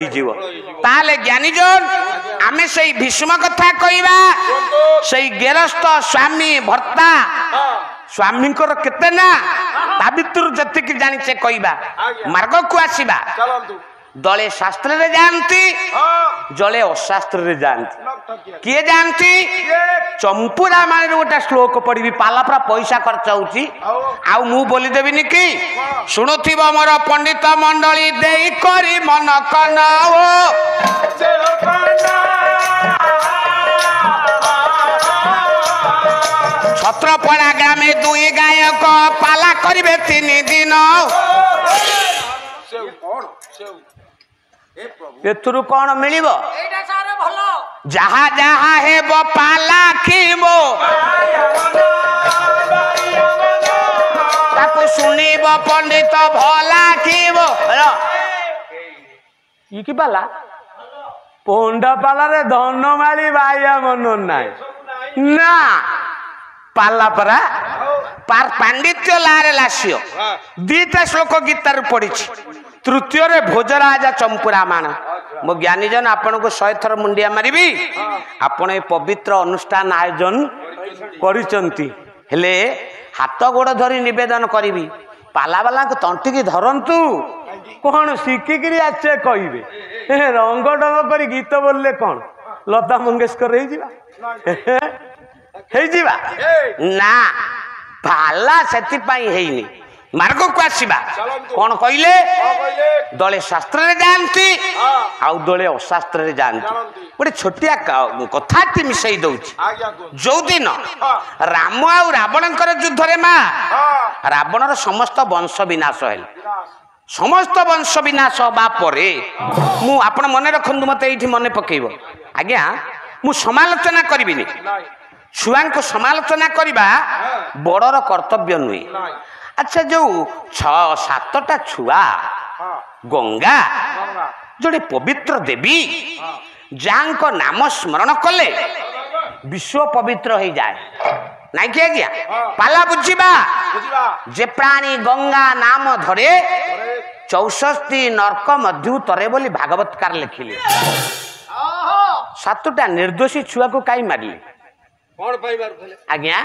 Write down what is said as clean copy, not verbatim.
ताले ज्ञानीजन आमे से भीष्म कथा कहवा से गेरस्थ स्वामी भर्ता स्वामी केते ना ता भितर जतिक जानिचे कहवा मार्ग को आसीबा दले शास्त्र रे जानती जले अशास्त्र रे जानती किए जानती चंपूरा मान गोटे श्लोक पढ़ी पालापरा पैसा खर्च होची आउ मु बोली देबिनी कि शुणुथिबो मोर पंडित मंडली देई करी मन कन छत्रपड़ा ग्रामे दुई गायक पाला करिवे 3 दिन एथुरु कौन मिलिबो जहा जहा हेबो पाला खीबो ताको सुनिबो पंडित भला खीबो ई की पाला पोंडा पाला रे धनमाली बाया मन नाय ना पाला परा पार पांडित्य लारे लासियो दीटा श्लोक गीतार पड़ी तृतीय रे भोजराज चंपूरा मान मो ज्ञानीजन आपन को 100 थर मुंडिया मारिबी आपण ए पवित्र अनुष्ठान आयोजन करिसंती हेले हाथ गोड़ धरी निवेदन करिबी पाला वाला को तंटी की धरंतु कोन सिकी करी आछे कहिबे रंग डंग करी गीत बोलले कोन लता मंगेशकर रही जीवा हे जीवा ना पाला सेति पई हेइनी मार्ग को आसीबा कौन कहले दले शास्त्र रे जानती आउ दले अशास्त्र रे जानती गोटे छोटिया कथा मिसई दउची जो दिन राम आउ रावणकर युद्ध रे मा रावणर समस्त वंश विनाश हेल समस्त वंश विनाश बा परे मु आपण मने रखंदु मते एठी मने पकेइबो आज्ञा मु समालोचना करिबिनी छुआं को समालोचना करिबा बड़र कर्तव्य नुई अच्छा जो 6-7टा छुआ गंगा जोड़े पवित्र देवी जांको नाम स्मरण कले विश्व पवित्र हो जाए नहीं कि आज्ञा पाला बुझीबा जे प्राणी गंगा नाम धरे 64 नरक मध्यु तरे बोली भागवतकार लिखिले 7टा निर्दोषी छुआ को काई मारले कौन पाइबार आज्ञा